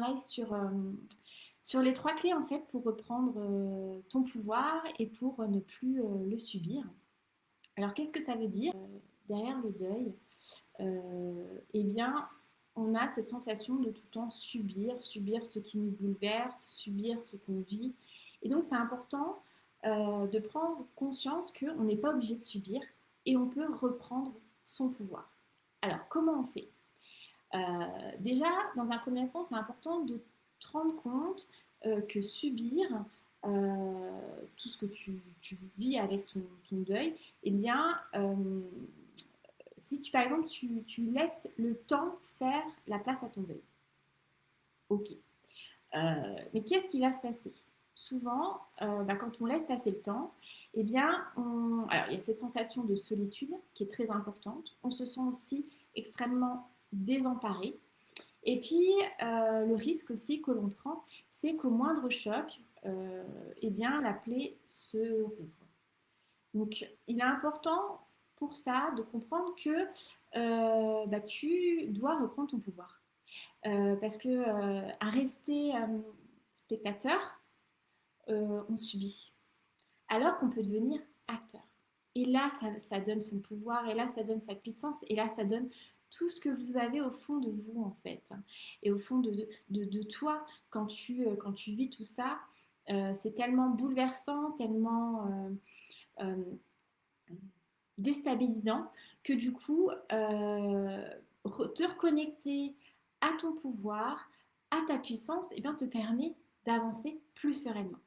travail sur les 3 clés en fait pour reprendre ton pouvoir et pour ne plus le subir. Alors qu'est-ce que ça veut dire derrière le deuil? Eh bien, on a cette sensation de tout le temps subir ce qui nous bouleverse, subir ce qu'on vit. Et donc, c'est important de prendre conscience qu'on n'est pas obligé de subir et on peut reprendre son pouvoir. Alors, comment on fait? Déjà, dans un premier temps, c'est important de te rendre compte que subir tout ce que tu vis avec ton deuil, eh bien, si tu, par exemple, tu laisses le temps faire la place à ton deuil, ok. Mais qu'est-ce qui va se passer? Souvent, quand on laisse passer le temps, eh bien, alors, il y a cette sensation de solitude qui est très importante. On se sent aussi extrêmement désemparé. Et puis, le risque aussi que l'on prend, c'est qu'au moindre choc, eh bien, la plaie se rouvre. Donc, il est important pour ça de comprendre que tu dois reprendre ton pouvoir. Parce que à rester spectateur, on subit. Alors qu'on peut devenir acteur. Et là, ça donne son pouvoir, et là, ça donne sa puissance, et là, ça donne tout ce que vous avez au fond de vous, en fait. Et au fond de toi, quand tu vis tout ça, c'est tellement bouleversant, tellement déstabilisant, que du coup, te reconnecter à ton pouvoir, à ta puissance, et bien, te permet d'avancer plus sereinement.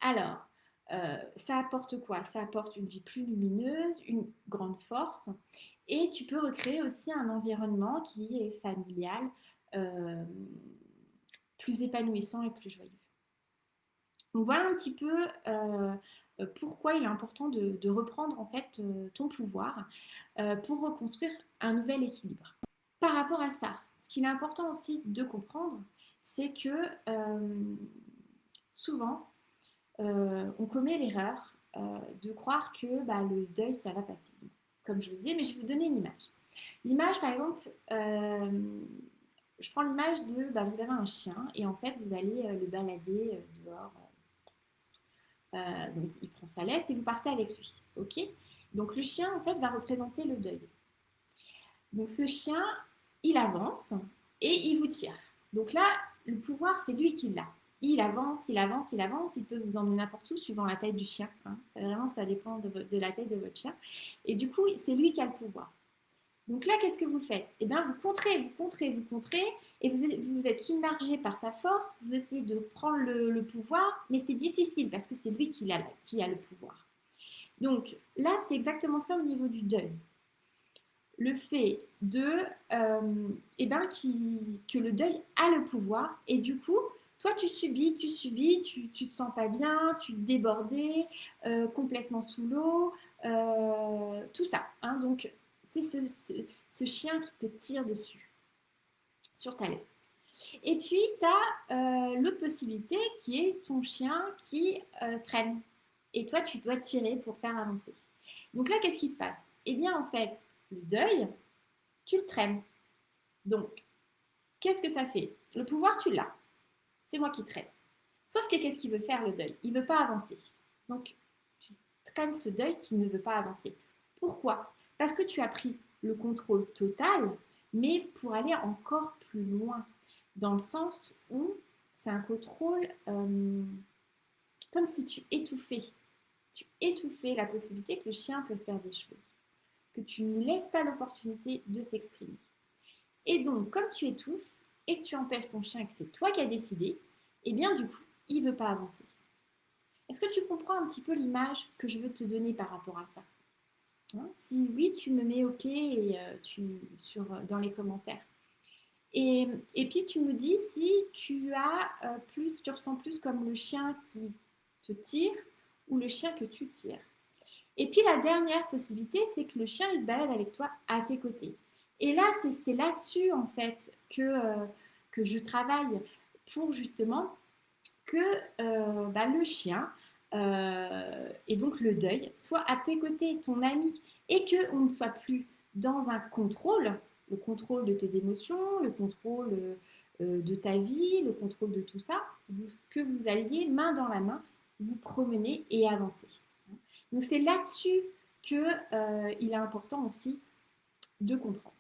Alors, ça apporte quoi? Ça apporte une vie plus lumineuse, une grande force, et tu peux recréer aussi un environnement qui est familial, euh, plus épanouissant et plus joyeux. Donc voilà un petit peu pourquoi il est important de reprendre en fait ton pouvoir pour reconstruire un nouvel équilibre. Par rapport à ça, ce qu'il est important aussi de comprendre, c'est que souvent, on commet l'erreur de croire que le deuil, ça va passer. Comme je vous disais, mais je vais vous donner une image. L'image, par exemple, je prends l'image de, vous avez un chien et en fait, vous allez le balader dehors. Donc, il prend sa laisse et vous partez avec lui. Ok. Donc, le chien, en fait, va représenter le deuil. Donc, ce chien, il avance et il vous tire. Donc là, le pouvoir, c'est lui qui l'a. Il avance, il avance, il avance. Il peut vous emmener n'importe où suivant la taille du chien. Hein. Vraiment, ça dépend de la taille de votre chien. Et du coup, c'est lui qui a le pouvoir. Donc là, qu'est-ce que vous faites? Eh bien, vous contrez, vous contrez, vous contrez, et vous êtes submergé par sa force, vous essayez de prendre le pouvoir, mais c'est difficile parce que c'est lui qui a le pouvoir. Donc là, c'est exactement ça au niveau du deuil. Le fait de, que le deuil a le pouvoir, et du coup, toi, tu subis, tu te sens pas bien, tu es débordé, complètement sous l'eau, tout ça. Hein. Donc, c'est ce chien qui te tire dessus, sur ta laisse. Et puis, tu as l'autre possibilité qui est ton chien qui traîne. Et toi, tu dois tirer pour faire avancer. Donc là, qu'est-ce qui se passe? Eh bien, en fait, le deuil, tu le traînes. Donc, qu'est-ce que ça fait? Le pouvoir, tu l'as. C'est moi qui traîne. Sauf que qu'est-ce qu'il veut faire le deuil? Il ne veut pas avancer. Donc, tu traînes ce deuil qui ne veut pas avancer. Pourquoi? Parce que tu as pris le contrôle total, mais pour aller encore plus loin. Dans le sens où c'est un contrôle comme si tu étouffais. Tu étouffais la possibilité que le chien peut faire des choses. Que tu ne laisses pas l'opportunité de s'exprimer. Et donc, comme tu étouffes et que tu empêches ton chien, que c'est toi qui as décidé, eh bien du coup, il ne veut pas avancer. Est-ce que tu comprends un petit peu l'image que je veux te donner par rapport à ça? Hein. Si oui, tu me mets OK et, dans les commentaires. Et puis tu me dis si tu tu ressens plus comme le chien qui te tire ou le chien que tu tires. Et puis la dernière possibilité, c'est que le chien il se balade avec toi à tes côtés. Et là, c'est là-dessus en fait que je travaille pour justement que le chien et donc le deuil soit à tes côtés, ton ami, et qu'on ne soit plus dans un contrôle, le contrôle de tes émotions, le contrôle de ta vie, le contrôle de tout ça, que vous alliez main dans la main vous promener et avancer. Donc c'est là-dessus qu'il est important aussi de comprendre.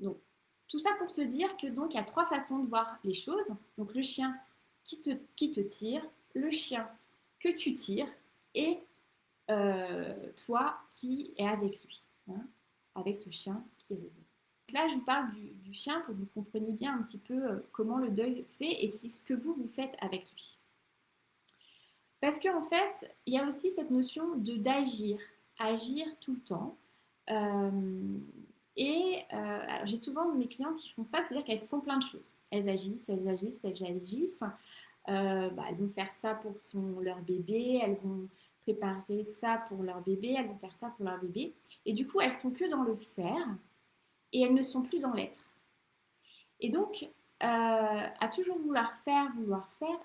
Donc tout ça pour te dire que donc il y a trois façons de voir les choses. Donc le chien qui te tire, le chien que tu tires et toi qui es avec lui, hein, avec ce chien qui est le Là, je vous parle du chien pour que vous compreniez bien un petit peu comment le deuil fait et c'est ce que vous faites avec lui. Parce qu'en fait, il y a aussi cette notion d'agir, agir tout le temps. Euh, alors, j'ai souvent mes clients qui font ça, c'est-à-dire qu'elles font plein de choses. Elles agissent, elles agissent, elles agissent. Elles vont faire ça pour leur bébé, elles vont préparer ça pour leur bébé, elles vont faire ça pour leur bébé. Et du coup, elles sont que dans le faire et elles ne sont plus dans l'être. Et donc, à toujours vouloir faire,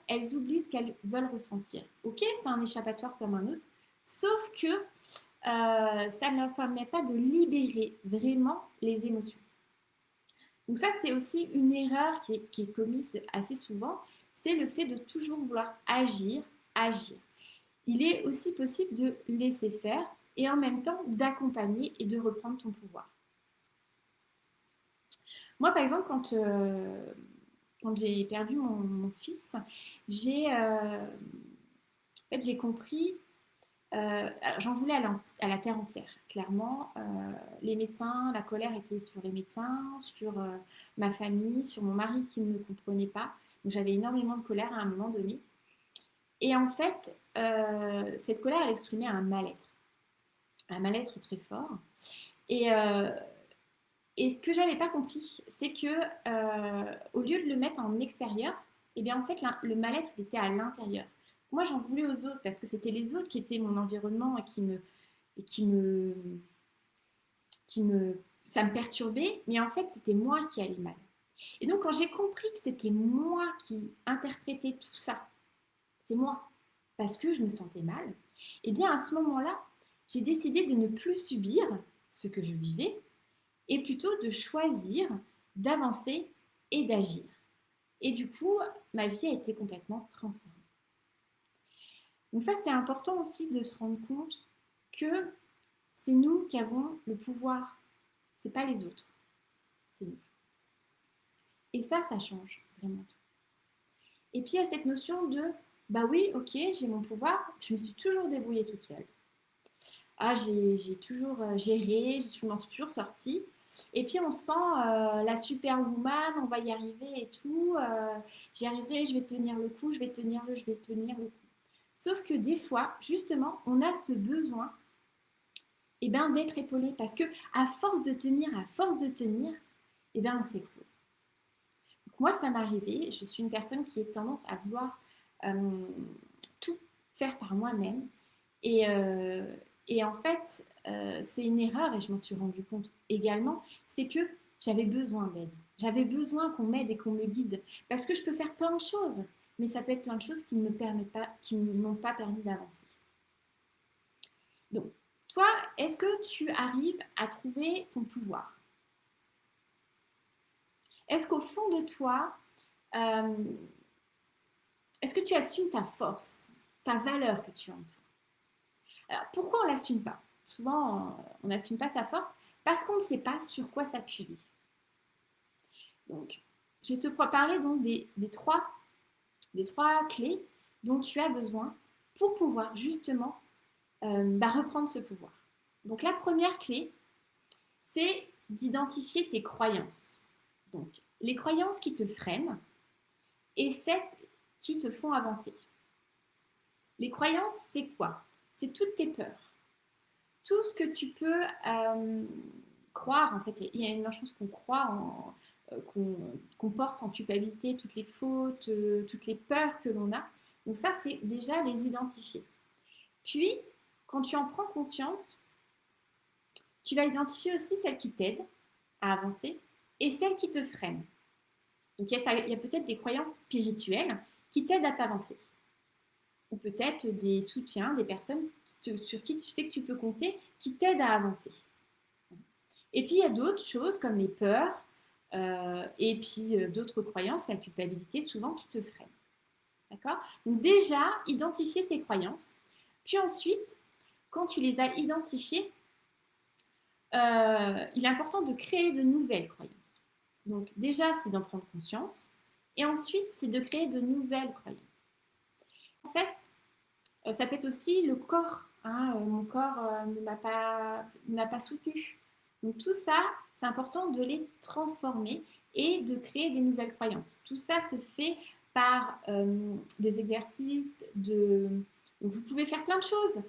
elles oublient ce qu'elles veulent ressentir. Ok, c'est un échappatoire comme un autre, sauf que ça ne leur permet pas de libérer vraiment les émotions. Donc ça, c'est aussi une erreur qui est commise assez souvent, c'est le fait de toujours vouloir agir, agir. Il est aussi possible de laisser faire et en même temps d'accompagner et de reprendre ton pouvoir. Moi, par exemple, quand j'ai perdu mon fils, en fait, j'ai compris, j'en voulais à la terre entière, clairement. Les médecins, la colère était sur les médecins, sur ma famille, sur mon mari qui ne me comprenait pas. Donc j'avais énormément de colère à un moment donné. Et en fait, cette colère, elle exprimait un mal-être très fort. Et, euh, Et ce que j'avais pas compris, c'est que au lieu de le mettre en extérieur, eh bien en fait le mal-être était à l'intérieur. Moi j'en voulais aux autres parce que c'était les autres qui étaient mon environnement et qui me, ça me perturbait, mais en fait c'était moi qui allais mal. Et donc quand j'ai compris que c'était moi qui interprétais tout ça, c'est moi, parce que je me sentais mal, eh bien à ce moment-là, j'ai décidé de ne plus subir ce que je vivais et plutôt de choisir, d'avancer et d'agir. Et du coup, ma vie a été complètement transformée. Donc ça, c'est important aussi de se rendre compte que c'est nous qui avons le pouvoir. C'est pas les autres, c'est nous. Et ça change vraiment tout. Et puis il y a cette notion de, bah oui, ok, j'ai mon pouvoir, je me suis toujours débrouillée toute seule. Ah, j'ai toujours géré, je m'en suis toujours sortie. Et puis on sent la superwoman, on va y arriver et tout. J'y arriverai, je vais tenir le coup, je vais tenir le coup. Sauf que des fois, justement, on a ce besoin d'être épaulé parce que à force de tenir, on s'écroule. Moi, ça m'est arrivé. Je suis une personne qui a tendance à vouloir euh, tout faire par moi-même. Et, euh, et en fait, c'est une erreur et je m'en suis rendu compte également, c'est que j'avais besoin d'aide. J'avais besoin qu'on m'aide et qu'on me guide. Parce que je peux faire plein de choses, mais ça peut être plein de choses qui ne me permettent pas, qui ne m'ont pas permis d'avancer. Donc, toi, est-ce que tu arrives à trouver ton pouvoir? Est-ce qu'au fond de toi, euh, est-ce que tu assumes ta force, ta valeur que tu as en toi? Alors, pourquoi on ne l'assume pas? Souvent, on n'assume pas sa force parce qu'on ne sait pas sur quoi s'appuyer. Donc, je vais te parler donc des trois clés dont tu as besoin pour pouvoir justement reprendre ce pouvoir. Donc, la première clé, c'est d'identifier tes croyances. Donc, les croyances qui te freinent et celles qui te font avancer. Les croyances, c'est quoi? C'est toutes tes peurs. Tout ce que tu peux croire, en fait, il y a une chance qu'on croit qu'on porte en culpabilité toutes les fautes, toutes les peurs que l'on a. Donc ça, c'est déjà les identifier. Puis, quand tu en prends conscience, tu vas identifier aussi celles qui t'aident à avancer et celles qui te freinent. Donc il y a peut-être des croyances spirituelles qui t'aident à t'avancer. Ou peut-être des soutiens, des personnes sur qui tu sais que tu peux compter, qui t'aident à avancer. Et puis il y a d'autres choses comme les peurs, et puis d'autres croyances, la culpabilité souvent qui te freine. D'accord? Donc déjà, identifier ces croyances. Puis ensuite, quand tu les as identifiées, il est important de créer de nouvelles croyances. Donc déjà, c'est d'en prendre conscience. Et ensuite, c'est de créer de nouvelles croyances. En fait, ça peut être aussi le corps. Hein, mon corps ne m'a pas soutenu. Donc tout ça, c'est important de les transformer et de créer des nouvelles croyances. Tout ça se fait par des exercices. Donc, vous pouvez faire plein de choses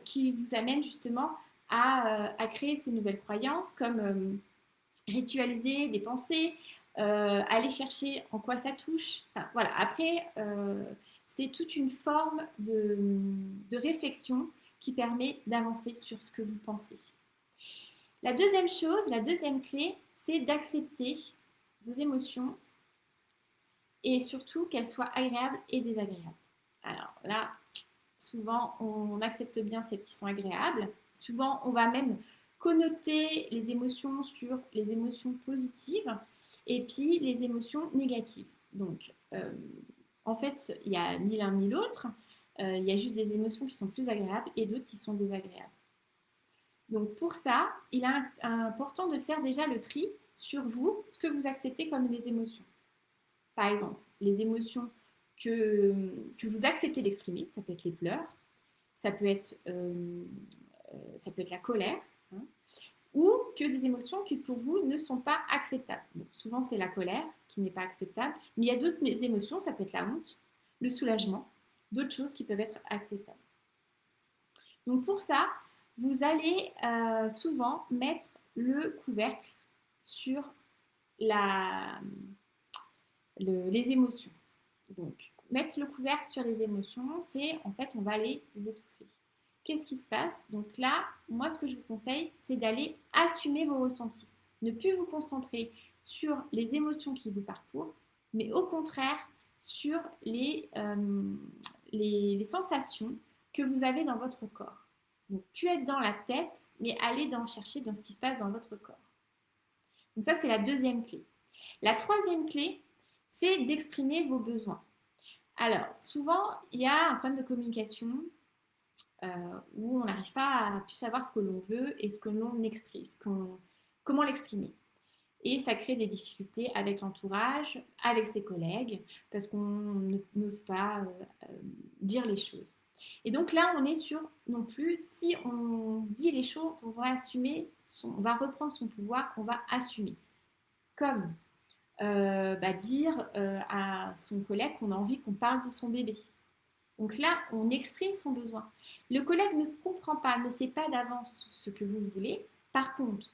qui vous amènent justement à créer ces nouvelles croyances, comme ritualiser des pensées, aller chercher en quoi ça touche. Enfin, voilà. Après, c'est toute une forme de réflexion qui permet d'avancer sur ce que vous pensez. La deuxième chose, la deuxième clé, c'est d'accepter vos émotions et surtout qu'elles soient agréables et désagréables. Alors là, souvent, on accepte bien celles qui sont agréables. Souvent, on va même connoter les émotions sur les émotions positives et puis les émotions négatives. Donc, en fait, il n'y a ni l'un ni l'autre. Il y a juste des émotions qui sont plus agréables et d'autres qui sont désagréables. Donc, pour ça, il est important de faire déjà le tri sur vous, ce que vous acceptez comme des émotions. Par exemple, les émotions que vous acceptez d'exprimer, ça peut être les pleurs, ça peut être, la colère, hein, ou que des émotions qui pour vous ne sont pas acceptables. Bon, souvent c'est la colère qui n'est pas acceptable, mais il y a d'autres émotions, ça peut être la honte, le soulagement, d'autres choses qui peuvent être acceptables. Donc pour ça, vous allez souvent mettre le couvercle sur les émotions. Donc, mettre le couvercle sur les émotions, c'est en fait, on va les étouffer. Qu'est-ce qui se passe? Donc là, moi, ce que je vous conseille, c'est d'aller assumer vos ressentis. Ne plus vous concentrer sur les émotions qui vous parcourent, mais au contraire sur les sensations que vous avez dans votre corps. Donc, plus être dans la tête, mais aller chercher dans ce qui se passe dans votre corps. Donc ça, c'est la deuxième clé. La troisième clé, c'est d'exprimer vos besoins. Alors, souvent, il y a un problème de communication où on n'arrive pas à plus savoir ce que l'on veut et ce que l'on exprime, comment l'exprimer. Et ça crée des difficultés avec l'entourage, avec ses collègues, parce qu'on n'ose pas dire les choses. Et donc là, on est sur non plus, si on dit les choses, on va assumer, on va reprendre son pouvoir, on va assumer. Comme dire à son collègue qu'on a envie qu'on parle de son bébé. Donc là, on exprime son besoin. Le collègue ne comprend pas, ne sait pas d'avance ce que vous voulez. Par contre,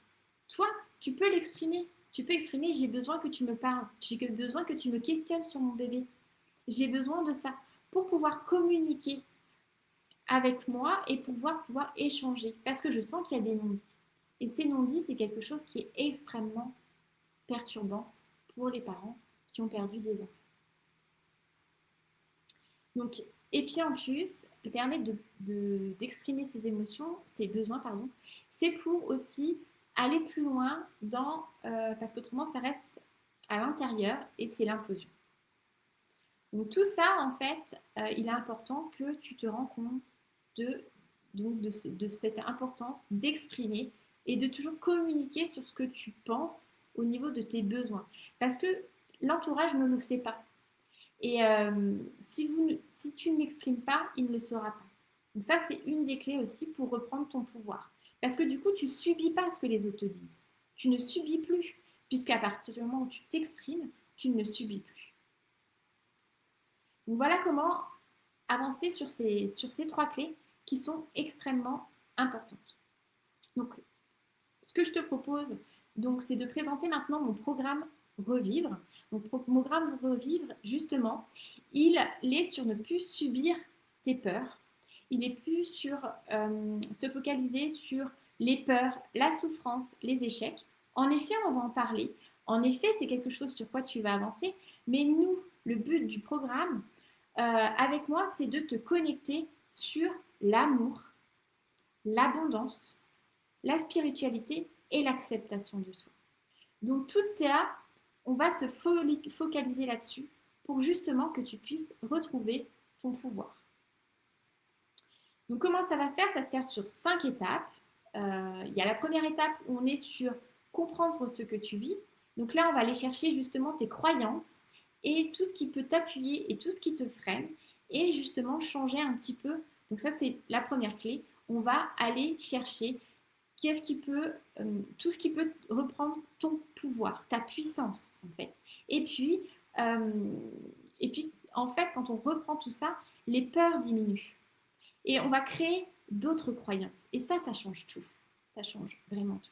toi, tu peux l'exprimer. Tu peux exprimer, j'ai besoin que tu me parles. J'ai besoin que tu me questionnes sur mon bébé. J'ai besoin de ça pour pouvoir communiquer avec moi et pouvoir échanger. Parce que je sens qu'il y a des non-dits. Et ces non-dits, c'est quelque chose qui est extrêmement perturbant pour les parents qui ont perdu des enfants. Donc, et puis en plus, permettre d'exprimer ses émotions, ses besoins, pardon, c'est pour aussi aller plus loin parce qu'autrement ça reste à l'intérieur et c'est l'implosion. Donc tout ça, en fait, il est important que tu te rends compte de cette importance d'exprimer et de toujours communiquer sur ce que tu penses au niveau de tes besoins. Parce que l'entourage ne le sait pas. Et si tu ne l'exprimes pas, il ne le saura pas. Donc ça, c'est une des clés aussi pour reprendre ton pouvoir. Parce que du coup, tu ne subis pas ce que les autres te disent. Tu ne subis plus, puisqu'à partir du moment où tu t'exprimes, tu ne subis plus. Donc voilà comment avancer sur ces trois clés qui sont extrêmement importantes. Donc, ce que je te propose, c'est de présenter maintenant mon programme Revivre. Mon programme Revivre, justement, il est sur ne plus subir tes peurs. Il est plus sur se focaliser sur les peurs, la souffrance, les échecs. En effet, on va en parler. En effet, c'est quelque chose sur quoi tu vas avancer. Mais nous, le but du programme, avec moi, c'est de te connecter sur l'amour, l'abondance, la spiritualité et l'acceptation de soi. Donc tout ça, on va se focaliser là-dessus pour justement que tu puisses retrouver ton pouvoir. Donc comment ça va se faire? Ça se fait sur 5 étapes. Il y a la première étape où on est sur comprendre ce que tu vis. Donc là, on va aller chercher justement tes croyances et tout ce qui peut t'appuyer et tout ce qui te freine et justement changer un petit peu. Donc ça, c'est la première clé. On va aller chercher qu'est-ce qui peut, tout ce qui peut reprendre ton pouvoir, ta puissance en fait. Et puis, euh, et puis en fait, quand on reprend tout ça, les peurs diminuent. Et on va créer d'autres croyances. Et ça change tout. Ça change vraiment tout.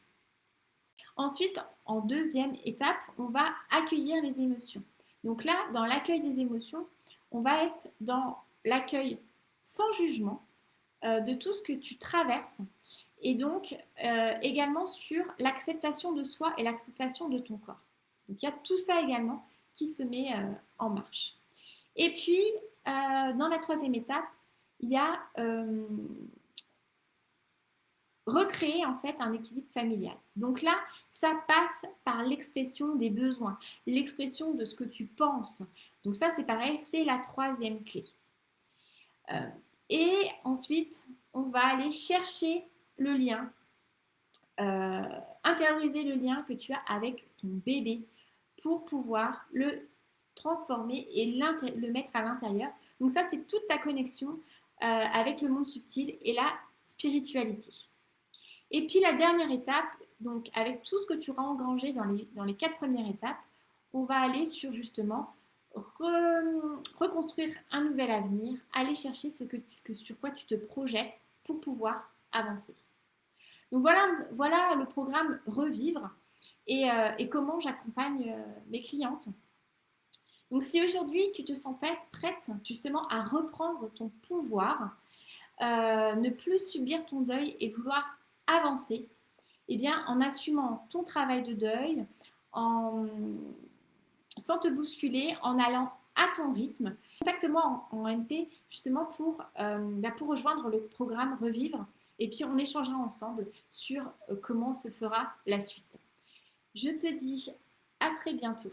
Ensuite, en deuxième étape, on va accueillir les émotions. Donc là, dans l'accueil des émotions, on va être dans l'accueil sans jugement de tout ce que tu traverses et donc également sur l'acceptation de soi et l'acceptation de ton corps. Donc il y a tout ça également qui se met en marche. Et puis, dans la troisième étape, il y a recréer en fait un équilibre familial. Donc là, ça passe par l'expression des besoins, l'expression de ce que tu penses. Donc ça, c'est pareil, c'est la troisième clé. Euh, et ensuite, on va aller chercher le lien, intérioriser le lien que tu as avec ton bébé pour pouvoir le transformer et le mettre à l'intérieur. Donc ça, c'est toute ta connexion avec le monde subtil et la spiritualité. Et puis la dernière étape, donc avec tout ce que tu auras engrangé dans les 4 premières étapes, on va aller sur justement reconstruire un nouvel avenir, aller chercher sur quoi tu te projettes pour pouvoir avancer. Donc voilà le programme Revivre et comment j'accompagne mes clientes. Donc si aujourd'hui tu te sens prête justement à reprendre ton pouvoir, ne plus subir ton deuil et vouloir avancer, eh bien, en assumant ton travail de deuil, sans te bousculer, en allant à ton rythme. Contacte-moi en MP justement pour rejoindre le programme Revivre et puis on échangera ensemble sur comment se fera la suite. Je te dis à très bientôt.